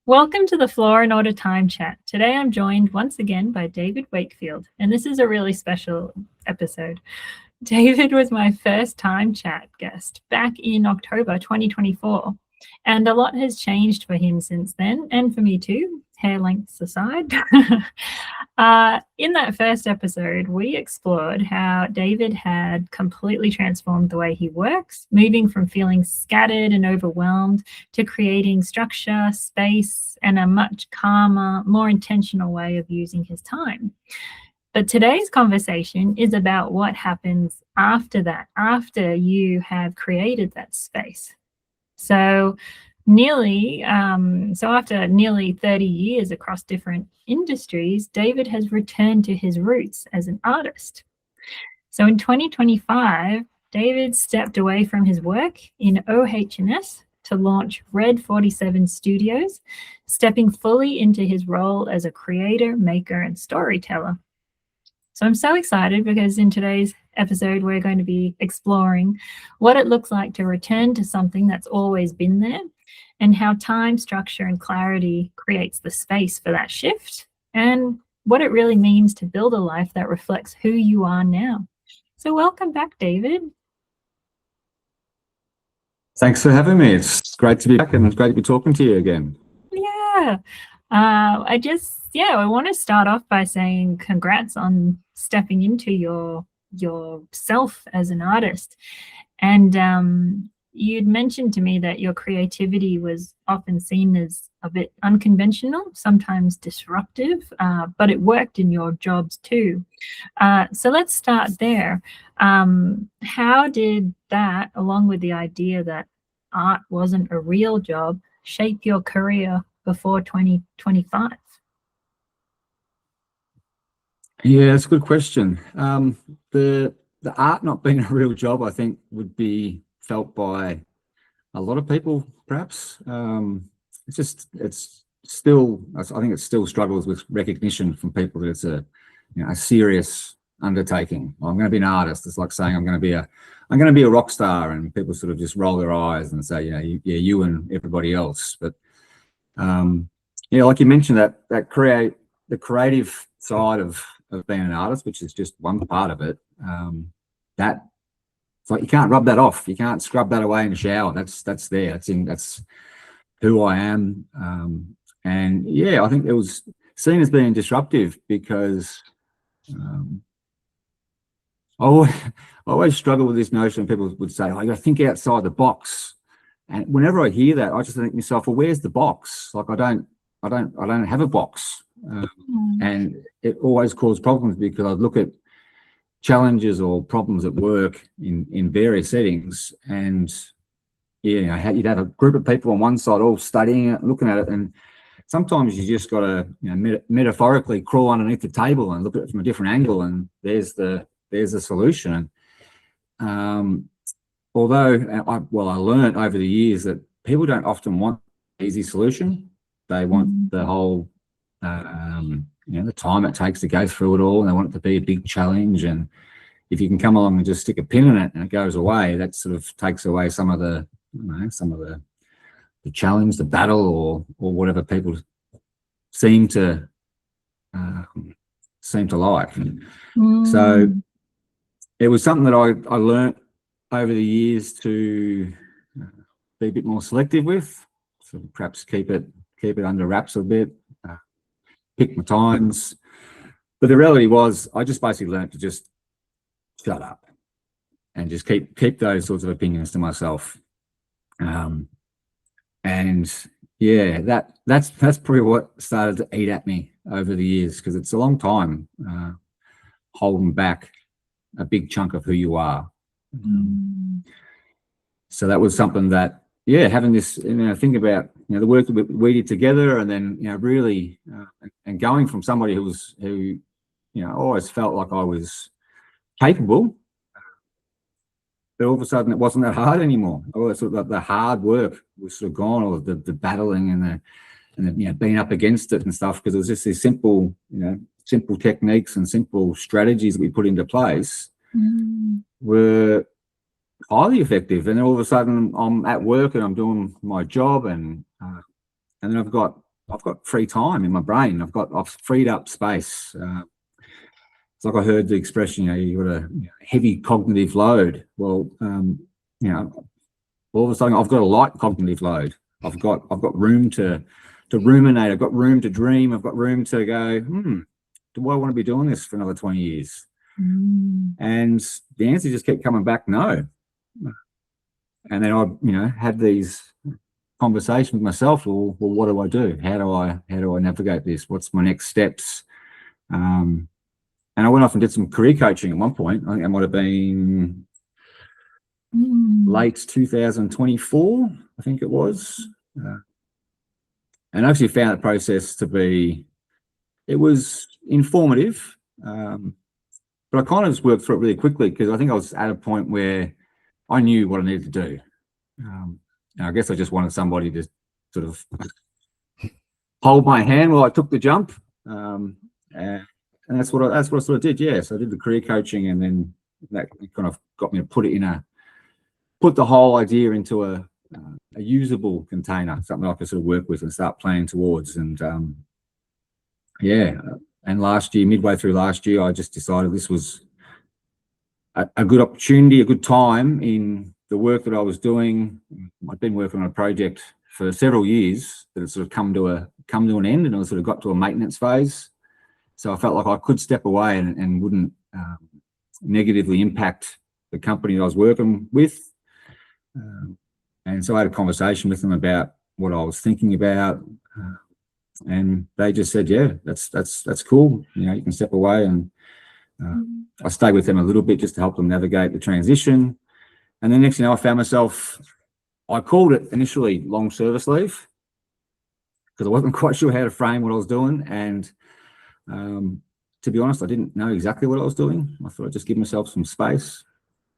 Welcome to the Floor and Order Time Chat. Today I'm joined once again by David Wakefield, and this is a really special episode. David was my first Time Chat guest back in October 2024, and a lot has changed for him since then, and for me too, hair lengths aside. In that first episode, we explored how David had completely transformed the way he works, moving from feeling scattered and overwhelmed to creating structure, space, and a much calmer, more intentional way of using his time. But today's conversation is about what happens after that, after you have created that space. So after nearly 30 years across different industries, David has returned to his roots as an artist. So in 2025, David stepped away from his work in OH&S to launch Red47 Studios, stepping fully into his role as a creator, maker, and storyteller. So I'm so excited because in today's episode, we're going to be exploring what it looks like to return to something that's always been there, and how time, structure, and clarity creates the space for that shift, and what it really means to build a life that reflects who you are now. So welcome back, David. Thanks for having me. It's great to be back, and it's great to be talking to you again. Yeah. I want to start off by saying congrats on stepping into yourself as an artist. And you'd mentioned to me that your creativity was often seen as a bit unconventional, sometimes disruptive, but it worked in your jobs too. So let's start there. How did that, along with the idea that art wasn't a real job, shape your career before 2025? Yeah, that's a good question. The art not being a real job, I think, would be felt by a lot of people, perhaps. I think it still struggles with recognition from people that it's a serious undertaking. I'm going to be an artist. It's like saying I'm going to be a rock star, and people sort of just roll their eyes and say, you and everybody else. But like you mentioned, the creative side of being an artist, which is just one part of it, that it's like you can't rub that off. You can't scrub that away in the shower. That's there. That's who I am. And I think it was seen as being disruptive because I always struggle with this notion. People would say, "I got to think outside the box." And whenever I hear that, I just think to myself, "Well, where's the box? Like I don't have a box." And it always caused problems because I'd look at challenges or problems at work in various settings, and you'd have a group of people on one side all studying it, looking at it, and sometimes you just got to metaphorically crawl underneath the table and look at it from a different angle, and there's the solution. Although I learned over the years that people don't often want an easy solution. They want the whole the time it takes to go through it all, and they want it to be a big challenge. And if you can come along and just stick a pin in it and it goes away, that sort of takes away some of the challenge, the battle, or whatever people seem to like. So it was something that I learnt over the years to be a bit more selective with, so perhaps keep it under wraps a bit. Pick my times, but the reality was I just basically learned to just shut up and just keep those sorts of opinions to myself. That's probably what started to eat at me over the years, because it's a long time holding back a big chunk of who you are. So that was something that having this, think about the work that we did together, and then really and going from somebody who always felt like I was capable, but all of a sudden it wasn't that hard anymore. Sort of the hard work was sort of gone, or the battling and the being up against it and stuff, because it was just these simple techniques and simple strategies that we put into place were highly effective. And then all of a sudden I'm at work and I'm doing my job, and then I've got I've got free time in my brain. I've freed up space. It's like I heard the expression, you've got a heavy cognitive load. Well, all of a sudden I've got a light cognitive load. I've got room to ruminate. I've got room to dream. I've got room to go, do I want to be doing this for another 20 years? And the answer just kept coming back, no. And then I, had these conversations with myself. Well, what do I do? How do I navigate this? What's my next steps? And I went off and did some career coaching at one point. I think it might have been late 2024, I think it was. And I actually found the process to be, it was informative, but I kind of just worked through it really quickly because I think I was at a point where I knew what I needed to do. And I guess I just wanted somebody to sort of hold my hand while I took the jump. And that's what I sort of did. Yeah. So I did the career coaching, and then that kind of got me to put the whole idea into a usable container, something I could sort of work with and start planning towards. And and last year, midway through last year, I just decided this was a good opportunity, a good time in the work that I was doing. I'd been working on a project for several years that had sort of come to an end, and it sort of got to a maintenance phase. So I felt like I could step away and wouldn't negatively impact the company that I was working with. And so I had a conversation with them about what I was thinking about, and they just said, "Yeah, that's cool. You can step away." And I stayed with them a little bit just to help them navigate the transition. And then next thing I found myself, I called it initially long service leave because I wasn't quite sure how to frame what I was doing. And to be honest, I didn't know exactly what I was doing. I thought I'd just give myself some space.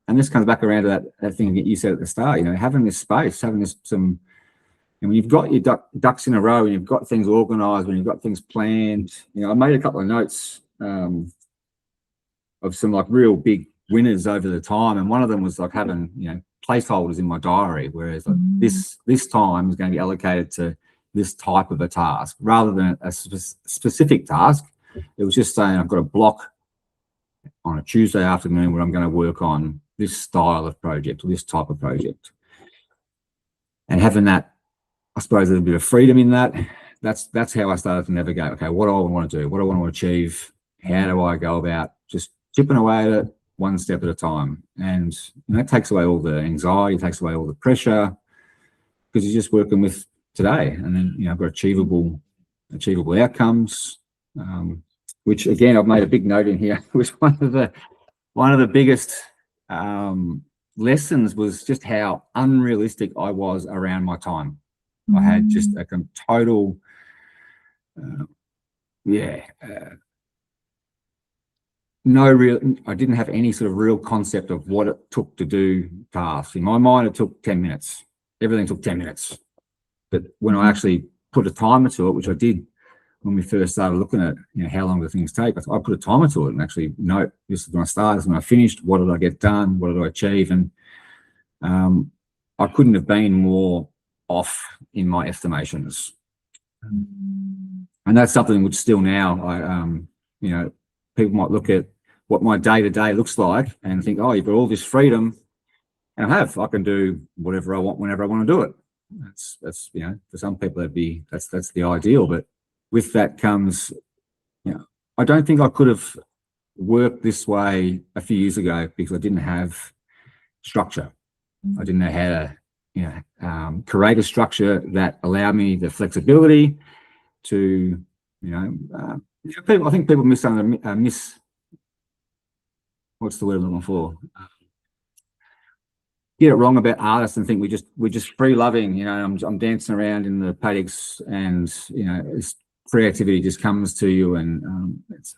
And this comes back around to that thing that you said at the start, having this space, having this and when you've got your ducks in a row and you've got things organized, when you've got things planned, I made a couple of notes of some like real big winners over the time. And one of them was like having, placeholders in my diary, whereas like this time is going to be allocated to this type of a task rather than a specific task. It was just saying I've got a block on a Tuesday afternoon where I'm going to work on this style of project or this type of project. And having that, I suppose, a little bit of freedom in that, that's how I started to navigate. Okay, what do I want to do? What do I want to achieve? How do I go about just chipping away at it one step at a time? And that takes away all the anxiety, takes away all the pressure, because you're just working with today. And then, I've got achievable outcomes, which again, I've made a big note in here. It was one of the biggest lessons was just how unrealistic I was around my time. I had just a total, I didn't have any sort of real concept of what it took to do tasks. In my mind, it took 10 minutes. Everything took 10 minutes. But when I actually put a timer to it, which I did when we first started looking at, how long do things take, I put a timer to it and actually note, this is when I started, this is when I finished, what did I get done, what did I achieve? And I couldn't have been more off in my estimations. And that's something which still now, people might look at what my day-to-day looks like and think, oh, you've got all this freedom. And I can do whatever I want whenever I want to do it. That's for some people that's the ideal. But with that comes, I don't think I could have worked this way a few years ago because I didn't have structure. I didn't know how to, create a structure that allowed me the flexibility to, I think people what's the word I'm looking for? Get it wrong about artists and think we're just free loving. I'm dancing around in the paddocks, and this creativity just comes to you. And it's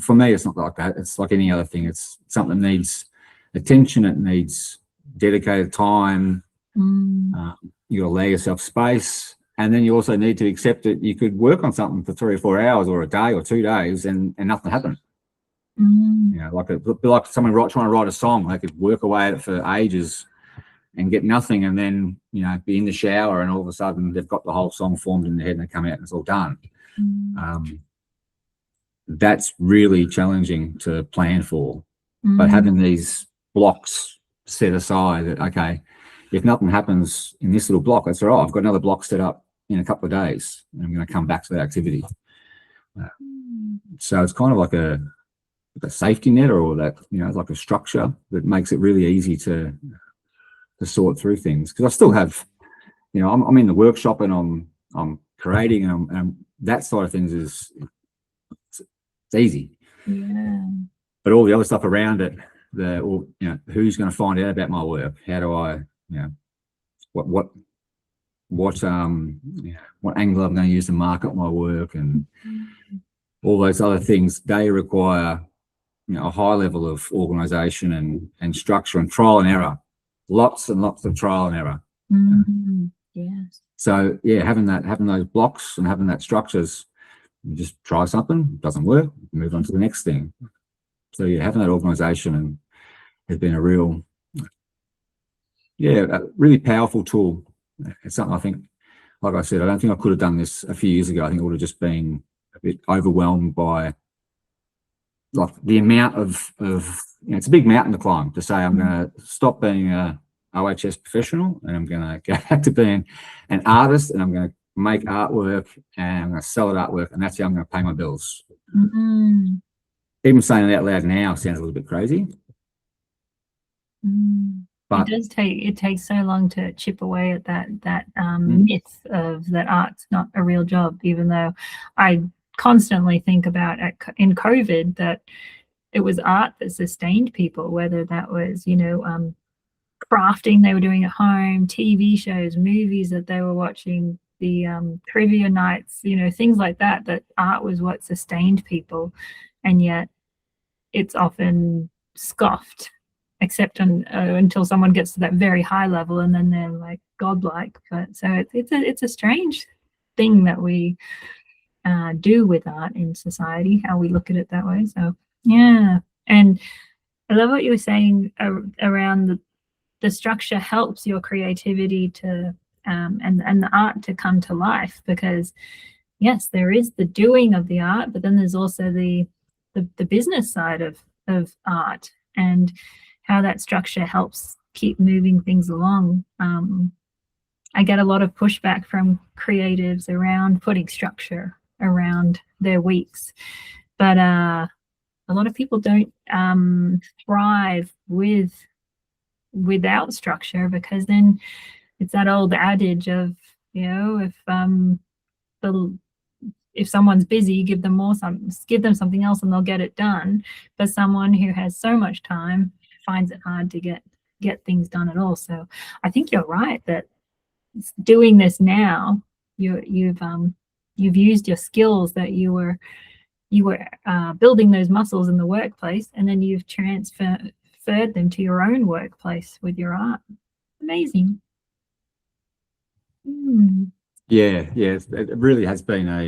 for me, it's not like that. It's like any other thing. It's something that needs attention. It needs dedicated time. You got to allow yourself space, and then you also need to accept that you could work on something for 3 or 4 hours, or a day, or 2 days, and nothing happened. Like someone trying to write a song, they could work away at it for ages, and get nothing, and then be in the shower and all of a sudden they've got the whole song formed in their head and they come out and it's all done. That's really challenging to plan for. But having these blocks set aside, that okay, if nothing happens in this little block, that's all right. I've got another block set up in a couple of days and I'm going to come back to that activity. So it's kind of like a safety net, or that like a structure that makes it really easy to sort through things. Because I still have, I'm in the workshop and I'm creating, and that side of things is it's easy. Yeah. But all the other stuff around it, who's going to find out about my work? How do I, what angle I'm going to use to market my work, and all those other things, they require a high level of organization and structure and trial and error, lots and lots of trial and error. Yes. So having those blocks and having that structures, you just try something, doesn't work, move on to the next thing. So having that organization has been a real, a really powerful tool. It's something I think, like I said, I don't think I could have done this a few years ago. I think it would have just been a bit overwhelmed by like the amount of it's a big mountain to climb to say I'm going to stop being a OHS professional and I'm going to go back to being an artist, and I'm going to make artwork and I'm going to sell it artwork, and that's how I'm going to pay my bills. Even saying it out loud now sounds a little bit crazy. But it takes so long to chip away at that myth of that art's not a real job, even though I constantly think about in COVID that it was art that sustained people, whether that was crafting they were doing at home, TV shows, movies that they were watching, the trivia nights, things like that art was what sustained people. And yet it's often scoffed, except until someone gets to that very high level, and then they're like godlike. But so it's a strange thing that we do with art in society, how we look at it that way. So and I love what you were saying around the structure helps your creativity to and the art to come to life, because yes, there is the doing of the art, but then there's also the business side of art, and how that structure helps keep moving things along. I get a lot of pushback from creatives around putting structure around their weeks, but a lot of people don't thrive without structure, because then it's that old adage of if someone's busy, give them something else and they'll get it done. But someone who has so much time finds it hard to get things done at all. So I think you're right that doing this now, you've used your skills that you were building those muscles in the workplace, and then you've transferred them to your own workplace with your art. Amazing. Yeah, it really has been a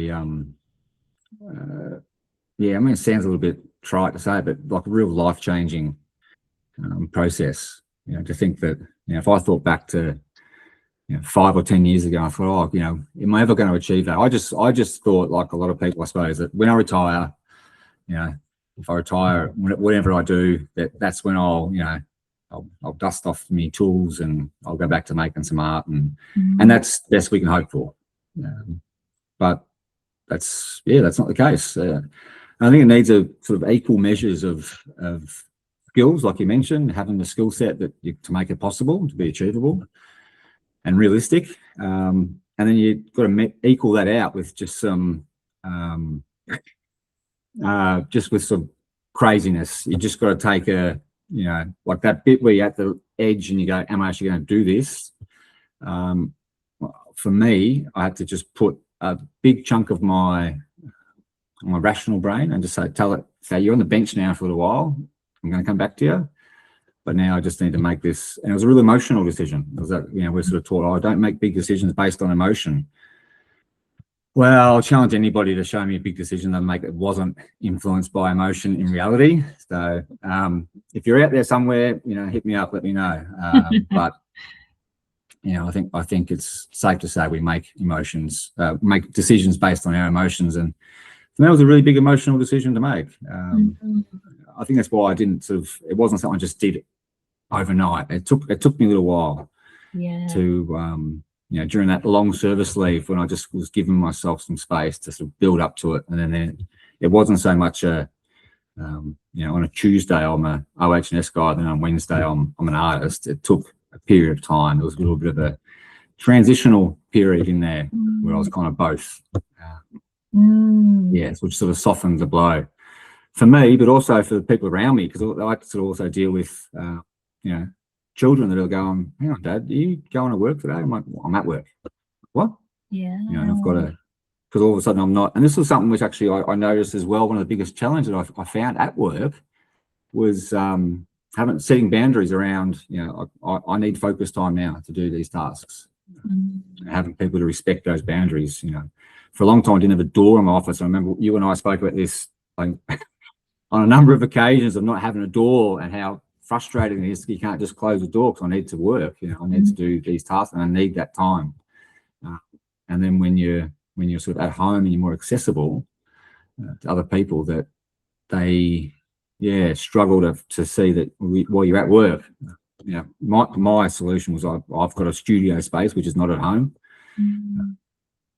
it sounds a little bit trite to say, but like a real life-changing process. To think that if I thought back to 5 or 10 years ago, I thought, am I ever going to achieve that? I just thought, like a lot of people, I suppose, that when I retire, if I retire, whatever I do, that's when I'll dust off my tools and I'll go back to making some art, and that's the best we can hope for. But that's not the case. I think it needs a sort of equal measures of skills, like you mentioned, having the skill set to make it possible, to be achievable and realistic. And then you've got to equal that out with just some craziness. You just got to take like that bit where you're at the edge and you go, am I actually going to do this? For me, I had to just put a big chunk of my rational brain and just say, you're on the bench now for a little while. I'm going to come back to you. But now I just need to make this. And it was a real emotional decision. It was that, we're sort of taught, don't make big decisions based on emotion. Well, I'll challenge anybody to show me a big decision that wasn't influenced by emotion in reality. So if you're out there somewhere, hit me up, let me know. But I think it's safe to say we make decisions based on our emotions, and for me, it was a really big emotional decision to make. I think that's why I didn't it wasn't something I just did overnight. It took me a little while to during that long service leave, when I just was giving myself some space to sort of build up to it, and then it wasn't so much on a Tuesday I'm a OH&S guy, then on Wednesday I'm an artist. It took a period of time. There was a little bit of a transitional period in there where I was kind of both. Which sort of softened the blow for me, but also for the people around me, because I like to sort of also deal with children that are going, "Hang on, Dad, are you going to work today?" I'm like, well, "I'm at work." What? Yeah. And I've got to, because all of a sudden I'm not. And this was something which actually I noticed as well. One of the biggest challenges that I found at work was setting boundaries around, I need focus time now to do these tasks. Having people to respect those boundaries. For a long time I didn't have a door in my office. I remember you and I spoke about this on a number of occasions of not having a door, and how frustrating it is. You can't just close the door because I need to work. I need to do these tasks, and I need that time. And then when you're sort of at home and you're more accessible to other people, that they struggle to see that while you're at work. My solution was I've got a studio space which is not at home. And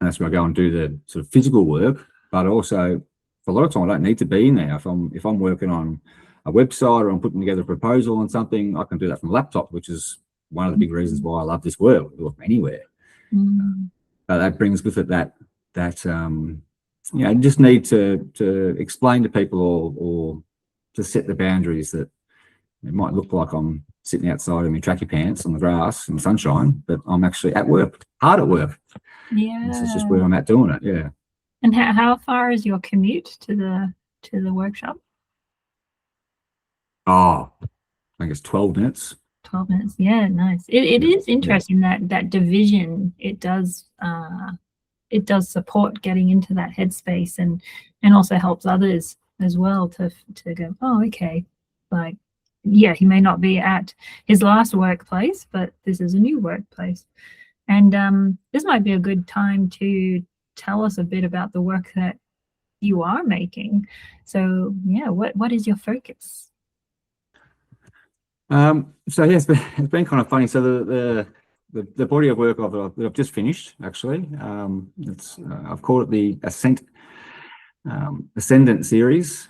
that's where I go and do the sort of physical work, but also for a lot of time I don't need to be in there. If I'm working on a website or I'm putting together a proposal on something, I can do that from a laptop, which is one of the big reasons why I love this work. I can work from anywhere. But that brings with it that you just need to explain to people or to set the boundaries that it might look like I'm sitting outside in my tracky pants on the grass in the sunshine, but I'm actually at work, hard at work. This is just where I'm at doing it. Yeah. And how far is your commute to the workshop? I think it's 12 minutes. 12 minutes. Yeah, nice. It is interesting that division. It does support getting into that headspace, and also helps others as well to go, oh, okay, like, he may not be at his last workplace, but this is a new workplace. And this might be a good time to tell us a bit about the work that you are making. So what is your focus? It's been kind of funny. So the body of work that I've just finished, actually, I've called it the Ascendant series.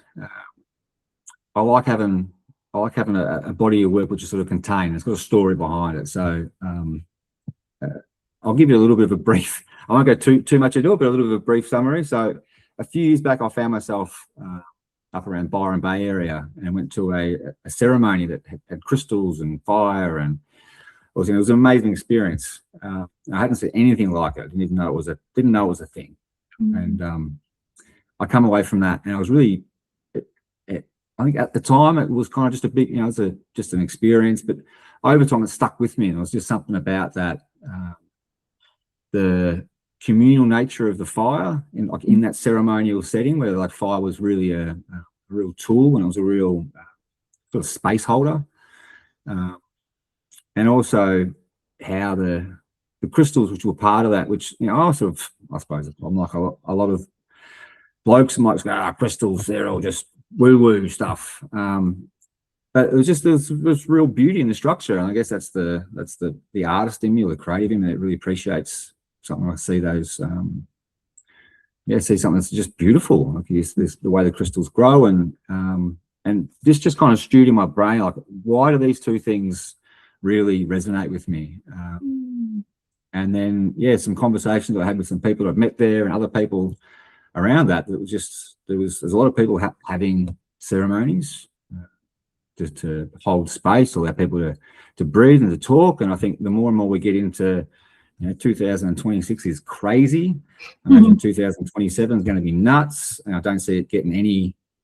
I like having a body of work which is sort of contained. It's got a story behind it. So I'll give you a little bit of a brief. I won't go too much into it, but a little bit of a brief summary. So a few years back, I found myself up around Byron Bay area, and went to a ceremony that had crystals and fire, and it was an amazing experience. I hadn't seen anything like it. I didn't know it was a thing. And I come away from that, and I was really, I think at the time it was kind of just a big, it was just an experience, but over time it stuck with me, and it was just something about that, the communal nature of the fire in that ceremonial setting, where like fire was really a real tool, and it was a real sort of space holder, and also how the crystals which were part of that, which I suppose I'm like a lot of blokes might go, crystals, they're all just woo stuff, but it was just there's real beauty in the structure, and I guess that's the artist in me, or the creative in me, that really appreciates something. I see those see something that's just beautiful, like this the way the crystals grow, and this just kind of stewed in my brain, like, why do these two things really resonate with me? And then some conversations that I had with some people I've met there, and other people around that, it was just there's a lot of people having ceremonies just to hold space, allow people to breathe and to talk. And I think the more and more we get into 2026 is crazy. I imagine 2027 is going to be nuts, and I don't see it getting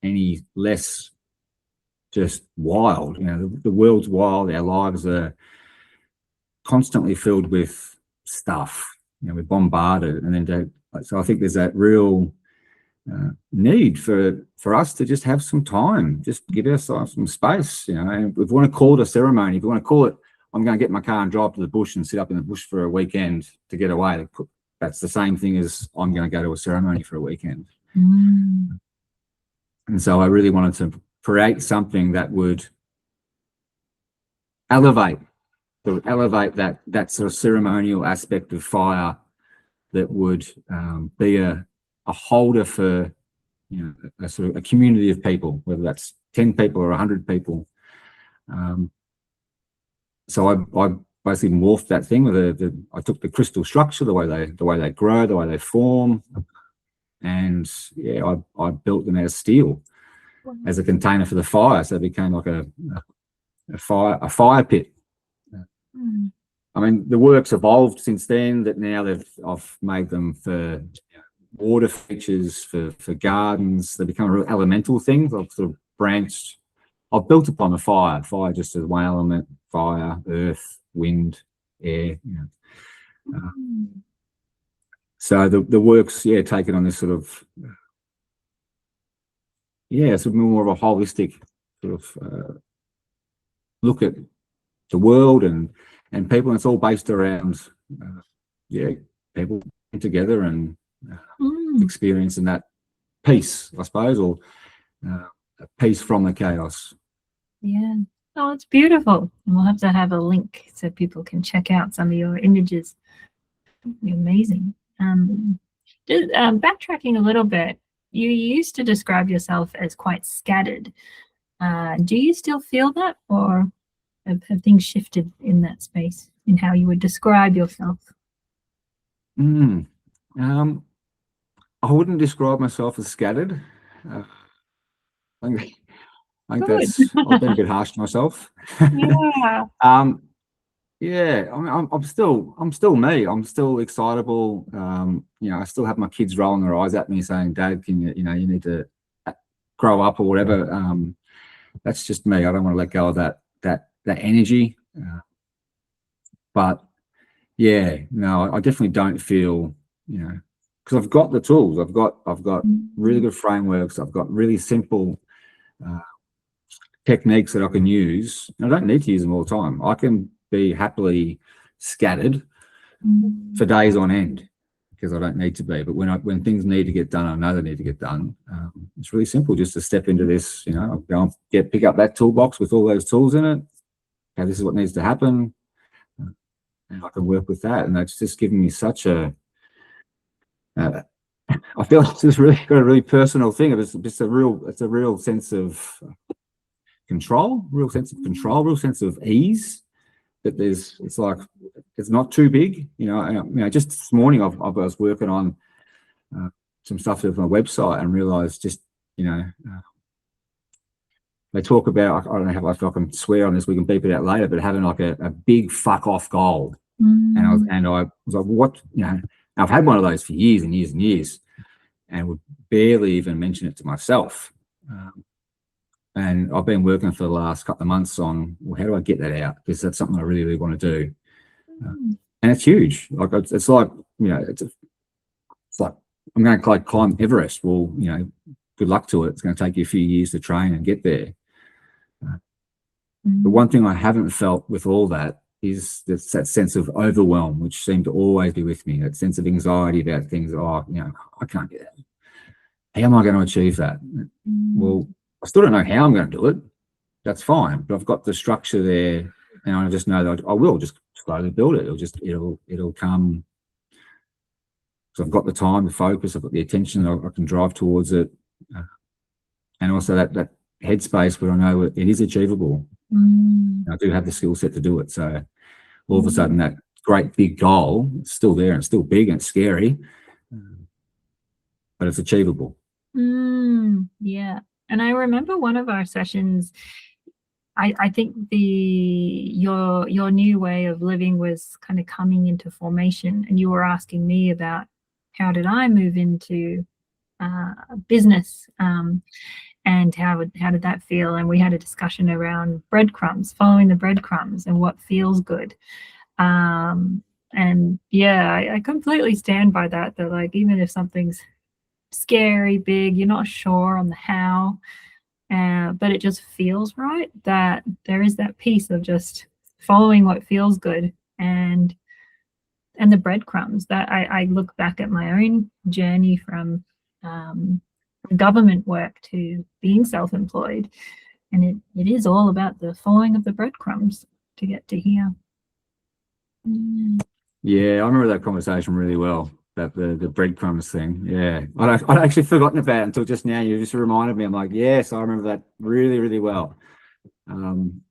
any less just wild. The world's wild. Our lives are constantly filled with stuff. We're bombarded, and then so I think there's that real need for us to just have some time, just give ourselves some space. And if we want to call it a ceremony, if we want to call it I'm going to get in my car and drive to the bush and sit up in the bush for a weekend to get away. That's the same thing as I'm going to go to a ceremony for a weekend. Mm. And so I really wanted to create something that would elevate that sort of ceremonial aspect of fire, that would be a holder for, you know, a sort of a community of people, whether that's 10 people or 100 people. So I basically morphed that thing with I took the crystal structure, the way they grow, the way they form, and yeah, I built them out of steel as a container for the fire. So it became like a fire pit. Mm. I mean, the work's evolved since then. That now I've made them for water features, for gardens. They become a real elemental thing. I've sort of branched. I've built upon the fire. Fire just as one element: fire, earth, wind, air. You know. So the work's taken on this sort of sort of more of a holistic sort of look at the world and people. And it's all based around people together and experiencing that peace, I suppose, or peace from the chaos. Yeah. Oh, it's beautiful. And we'll have to have a link so people can check out some of your images. Amazing. Just backtracking a little bit, you used to describe yourself as quite scattered. Do you still feel that, or have things shifted in that space in how you would describe yourself? I wouldn't describe myself as scattered. I think I've been a bit harsh to myself. Yeah. Yeah, I mean, I'm still me. I'm still excitable. You know, I still have my kids rolling their eyes at me saying, "Dad, can you you need to grow up," or whatever. That's just me. I don't want to let go of that energy. But yeah, no, I definitely don't feel, because I've got the tools. I've got really good frameworks. I've got really simple techniques that I can use. I don't need to use them all the time. I can be happily scattered for days on end because I don't need to be. But when things need to get done, I know they need to get done. It's really simple just to step into this. I'll go and pick up that toolbox with all those tools in it. Okay, this is what needs to happen, and I can work with that. And that's just giving me such a. I feel like it's really got a really personal thing. It's a real sense of control, real sense of ease. That it's not too big. Just this morning I was working on some stuff with my website and realized they talk about, I don't know if I can swear on this, we can beep it out later, but having like a big fuck off goal. And I was like, what, I've had one of those for years and years and years and would barely even mention it to myself. And I've been working for the last couple of months on, well, how do I get that out? Because that's something I really, really want to do. And it's huge. Like it's like, it's like I'm going to climb Everest. Well, good luck to it. It's going to take you a few years to train and get there. The one thing I haven't felt with all that is that sense of overwhelm, which seemed to always be with me, that sense of anxiety about things. I can't get that. How am I going to achieve that? Well, I still don't know how I'm going to do it. That's fine, but I've got the structure there, and I just know that I will just slowly build it. It'll come. So I've got the time, the focus, I've got the attention. I can drive towards it, and also that headspace where I know it is achievable. I do have the skill set to do it. So all of a sudden, that great big goal, it's still there and it's still big and it's scary, but it's achievable. Yeah. And I remember one of our sessions, I think your new way of living was kind of coming into formation, and you were asking me about how did I move into business, and how did that feel? And we had a discussion around breadcrumbs, following the breadcrumbs and what feels good. And yeah, I completely stand by that. That like, even if something's scary, big, you're not sure on the how, but it just feels right, that there is that piece of just following what feels good, and the breadcrumbs that I look back at my own journey from government work to being self-employed, and it is all about the following of the breadcrumbs to get to here. Yeah, I remember that conversation really well, about the breadcrumbs thing. Yeah, I'd actually forgotten about it until just now. You just reminded me. I'm like, yes, I remember that really, really well. And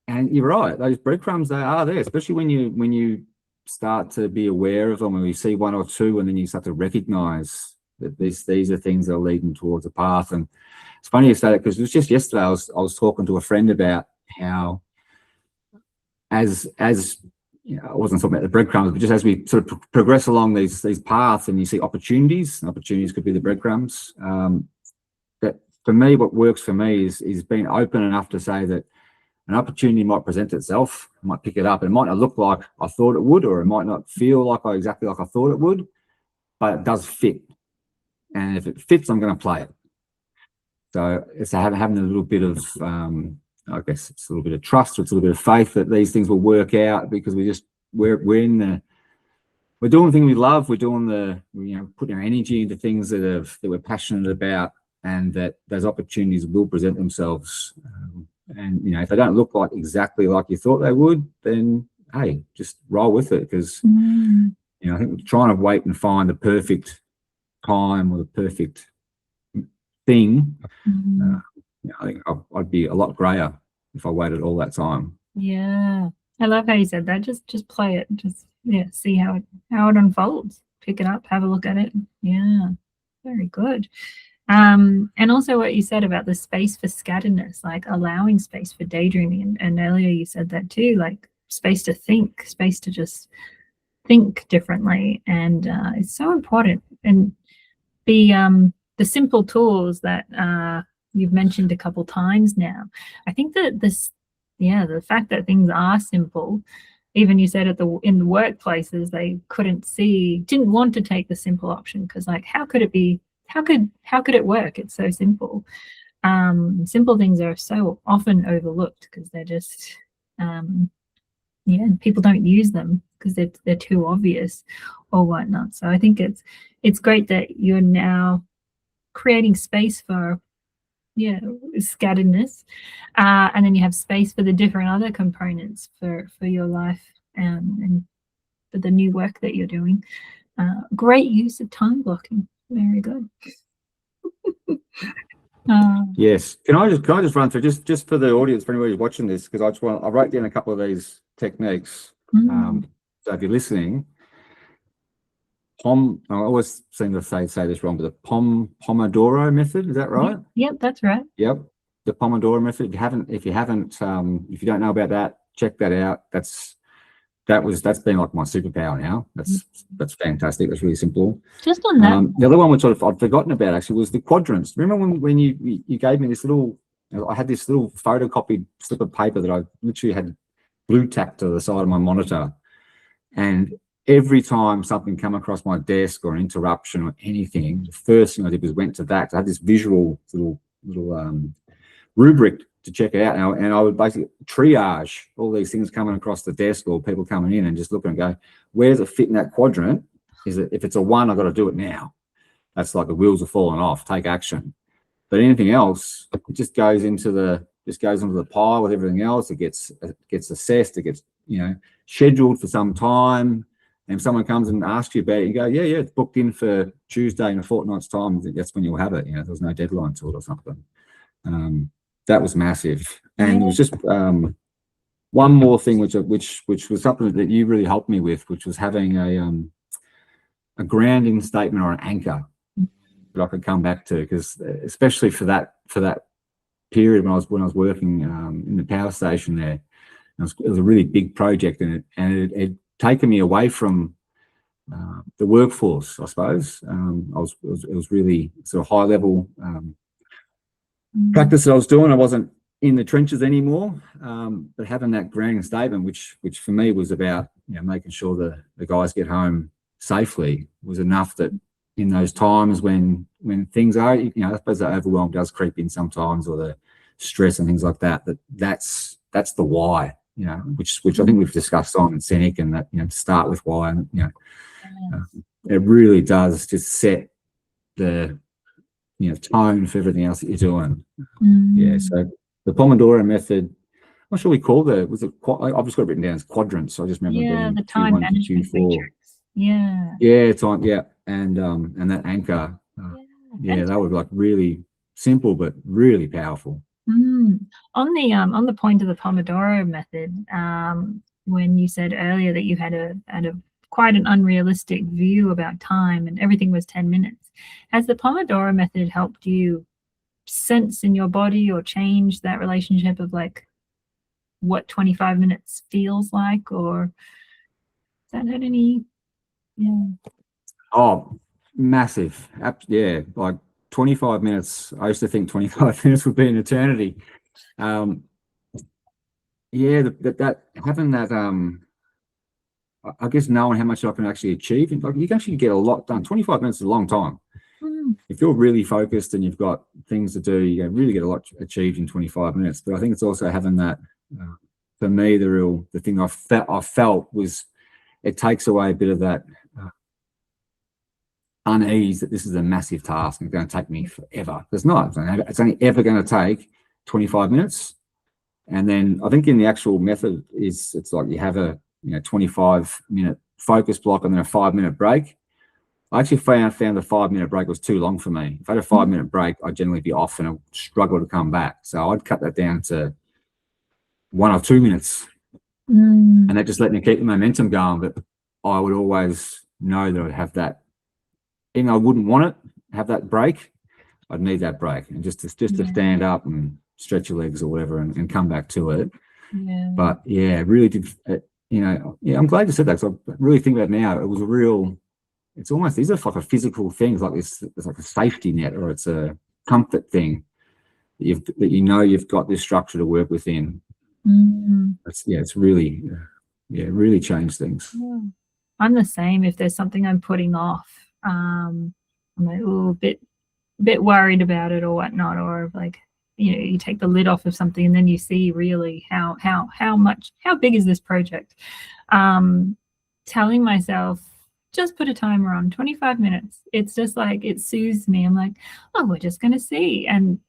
you're right; those breadcrumbs, they are there, especially when you start to be aware of them, and you see one or two, and then you start to recognise that these are things that are leading towards a path. And it's funny you say that, because it was just yesterday I was talking to a friend about how as you know, I wasn't talking about the breadcrumbs, but just as we sort of progress along these paths, and you see opportunities could be the breadcrumbs. That for me, what works for me is being open enough to say that an opportunity might present itself. I might pick it up, and it might not look like I thought it would, or it might not feel like exactly like I thought it would, but it does fit. And if it fits, I'm going to play it. So it's having a little bit of, I guess it's a little bit of trust, or it's a little bit of faith that these things will work out, because we're doing the thing we love. We're doing putting our energy into things that we're passionate about, and that those opportunities will present themselves. And if they don't look like exactly like you thought they would, then hey, just roll with it, because I think trying to wait and find the perfect time or the perfect thing, I think I'd be a lot grayer if I waited all that time. Yeah, I love how you said that. Just play it. Just see how it unfolds. Pick it up, have a look at it. Yeah, very good. And also what you said about the space for scatteredness, like allowing space for daydreaming, and earlier you said that too, like space to think, space to just think differently. And it's so important. And the simple tools that you've mentioned a couple times now, I think that the fact that things are simple, even you said in the workplaces, they didn't want to take the simple option, because like, how could it be, how could it work? It's so simple. Simple things are so often overlooked because they're just people don't use them because they're too obvious or whatnot. So I think it's great that you're now creating space for scatteredness, and then you have space for the different other components for your life, and for the new work that you're doing. Great use of time blocking. Very good. Yes. Can I just run through, just for the audience, for anybody who's watching this, because I wrote down a couple of these techniques. So if you're listening, I always seem to say this wrong, but the Pomodoro method, is that right? Yep, that's right. Yep, the Pomodoro method. If you don't know about that, check that out. That's been like my superpower now. That's fantastic. That's really simple. Just on that, the other one which I'd forgotten about actually was the quadrants. Remember when you gave me this little, I had this little photocopied slip of paper that I literally had blue tacked to the side of my monitor, and every time something came across my desk or an interruption or anything, the first thing I did was went to that. I had this visual little rubric to check it out, and I would basically triage all these things coming across the desk or people coming in, and just look and go, where does it fit in that quadrant? If it's a 1, I've got to do it now. That's like the wheels are falling off. Take action. But anything else, it just goes into the pile with everything else. It gets assessed. It gets scheduled for some time. And if someone comes and asks you about it, you go, yeah, it's booked in for Tuesday in a fortnight's time. That's when you'll have it. There's no deadline to it or something. That was massive. And it was just one more thing, which was something that you really helped me with, which was having a grounding statement or an anchor that I could come back to, because especially for that period when I was working in the power station there, it was a really big project, and it had taken me away from the workforce, I suppose. It was really sort of high level practice that I was doing. I wasn't in the trenches anymore, but having that grounding statement, which for me was about making sure the guys get home safely, was enough that in those times when things are, I suppose the overwhelm does creep in sometimes, or the stress and things like that, that's the why. which I think we've discussed on Scenic, and that, start with why, and it really does just set the tone for everything else that you're doing. So the Pomodoro method, I'm not sure we called it. Was it? I've just got it written down as quadrants. So I just remember being the time Q1 management to Q4. matrix. Time. And that anchor. That was like really simple but really powerful. On the point of the Pomodoro method, when you said earlier that you had a quite an unrealistic view about time and everything was 10 minutes, has the Pomodoro method helped you sense in your body or change that relationship of like what 25 minutes feels like, or has that had any? Oh, massive. Like 25 minutes. I used to think 25 minutes would be an eternity. That having that, I guess knowing how much I can actually achieve, and like you can actually get a lot done. 25 minutes is a long time. If you're really focused and you've got things to do, you can really get a lot achieved in 25 minutes. But I think it's also having that, for me, the thing I felt was it takes away a bit of that unease that this is a massive task and it's going to take me forever. It's not. It's only ever going to take 25 minutes. And then I think in the actual method it's like you have a 25-minute focus block and then a 5-minute break. I actually found the 5-minute break was too long for me. If I had a 5-minute break, I'd generally be off and I'd struggle to come back. So I'd cut that down to 1 or 2 minutes. And that just let me keep the momentum going. But I would always know that I'd have that, even though I wouldn't want it, have that break, I'd need that break. And just to stand up and stretch your legs or whatever and come back to it. But it really did, I'm glad you said that, because I really think about it now. It was a real, it's almost, these are like a physical things, like this, it's like a safety net, or it's a comfort thing that you've got this structure to work within. It's really, really changed things. I'm the same. If there's something I'm putting off, I'm like, a bit worried about it or whatnot, or like, you take the lid off of something and then you see really how big is this project. Telling myself, just put a timer on 25 minutes. It's just like, it soothes me. I'm like, oh, we're just going to see. And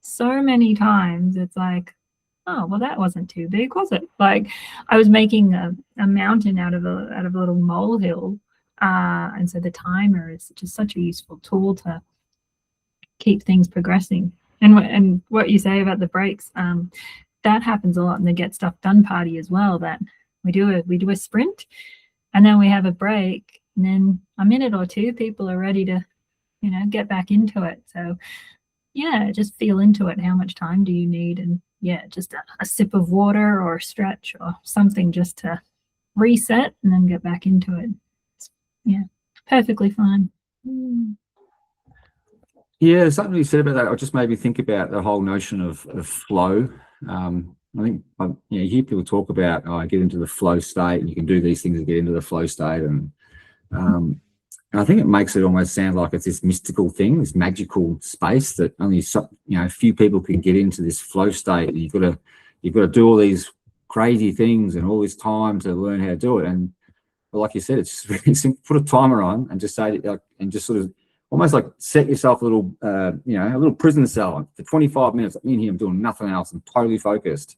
so many times it's like, oh, well, that wasn't too big, was it? Like I was making a mountain out of a little molehill. And so the timer is just such a useful tool to keep things progressing. And what you say about the breaks, that happens a lot in the Get Stuff Done party as well, that we do a sprint and then we have a break, and then a minute or two people are ready to get back into it. So just feel into it. How much time do you need? And just a sip of water or a stretch or something just to reset and then get back into it. Perfectly fine. There's something you said about that. I just made me think about the whole notion of flow. I think you hear people talk about, get into the flow state, and you can do these things to get into the flow state, and I think it makes it almost sound like it's this mystical thing, this magical space that only a few people can get into this flow state. And you've got to do all these crazy things and all this time to learn how to do it. And like you said, it's just really simple. Put a timer on and just say, and just sort of almost like set yourself a little prison cell for 25 minutes. I'm in here, I'm doing nothing else. I'm totally focused.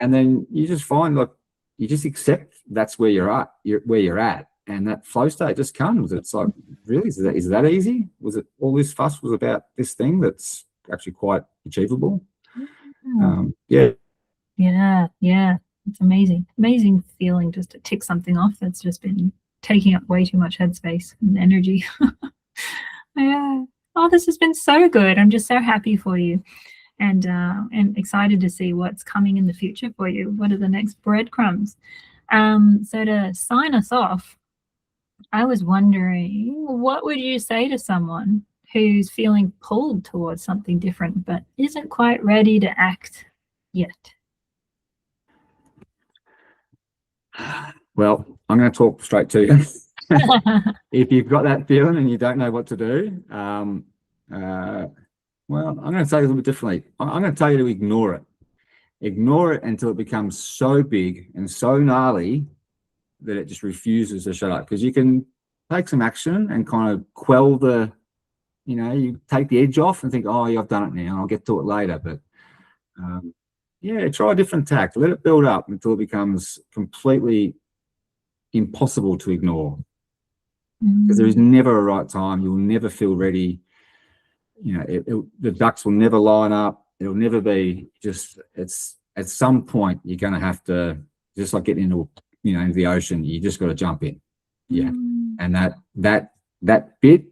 And then you just find, like, you just accept that's where you're at. And that flow state just comes. It's like, really, is that easy? Was it all this fuss was about this thing that's actually quite achievable? It's amazing feeling just to tick something off that's just been taking up way too much headspace and energy. This has been so good. I'm just so happy for you, and excited to see what's coming in the future for you. What are the next breadcrumbs? So to sign us off, I was wondering, what would you say to someone who's feeling pulled towards something different but isn't quite ready to act yet? Well, I'm going to talk straight to you. If you've got that feeling and you don't know what to do, well, I'm going to say it a little bit differently. I'm going to tell you to ignore it. ignore it until it becomes so big and so gnarly that it just refuses to shut up. Because you can take some action and kind of quell the, you take the edge off and think, oh, yeah, I've done it now, I'll get to it later. But yeah, try a different tack. Let it build up until it becomes completely impossible to ignore. Because there is never a right time. You'll never feel ready. The ducks will never line up. It'll never be just, it's at some point you're going to have to, just like getting into, into the ocean, you just got to jump in. Yeah. And that bit,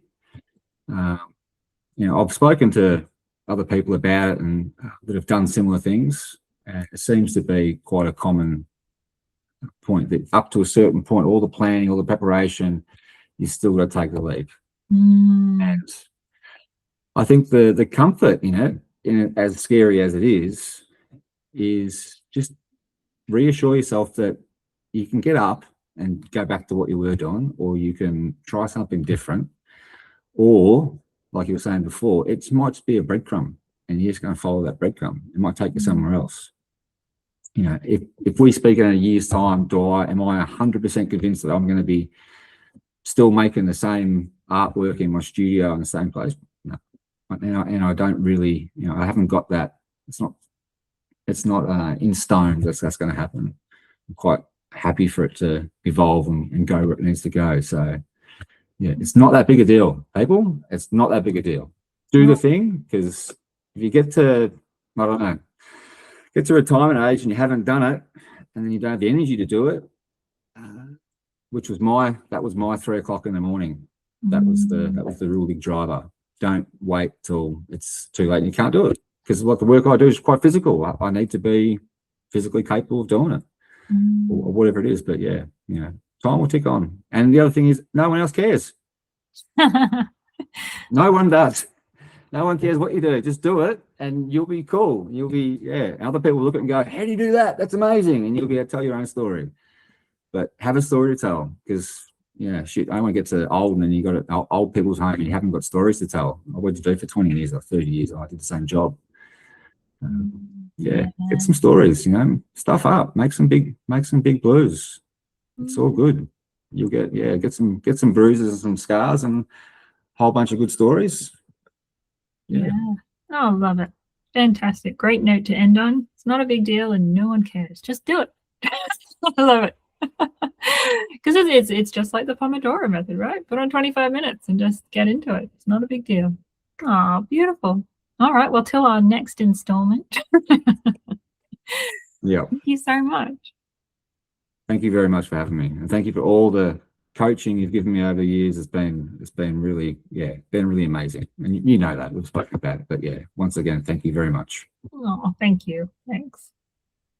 I've spoken to other people about it and that have done similar things. It seems to be quite a common point that up to a certain point, all the planning, all the preparation, you still got to take the leap. And I think the comfort in it, as scary as it is just reassure yourself that you can get up and go back to what you were doing, or you can try something different, or like you were saying before, it might just be a breadcrumb and you're just going to follow that breadcrumb. It might take you somewhere else. If we speak in a year's time, am I 100% convinced that I'm going to be still making the same artwork in my studio in the same place? No. And I don't really, I haven't got that. It's not in stone that's going to happen. I'm quite happy for it to evolve and go where it needs to go. So yeah, it's not that big a deal, people. It's not that big a deal. Do the thing, because if you get to, I don't know, get to retirement age and you haven't done it, and then you don't have the energy to do it, that was my 3 o'clock in the morning. That was the real big driver. Don't wait till it's too late and you can't do it, because what the work I do is quite physical. I need to be physically capable of doing it, or whatever it is. But yeah, time will tick on. And the other thing is, no one else cares. No one does. No one cares what you do. Just do it and you'll be cool. You'll be, other people look at it and go, how do you do that? That's amazing. And you'll be able to tell your own story. But have a story to tell, because I want to get to old and then you got it, old people's home and you haven't got stories to tell. What did you do for 20 years or 30 years? I did the same job. Get some stories, stuff up, make some big blues. It's all good. You'll get some bruises and some scars and a whole bunch of good stories. Yeah. Oh, love it. Fantastic. Great note to end on. It's not a big deal and no one cares. Just do it. I love it. Because it's just like the Pomodoro method, right? Put on 25 minutes and just get into it. It's not a big deal. Oh, beautiful. All right. Well, till our next installment. Yeah. Thank you so much. Thank you very much for having me. And thank you for all the coaching you've given me over the years. It's been really amazing. And you know that we've spoken about it. But yeah, once again, thank you very much. Oh, thank you. Thanks.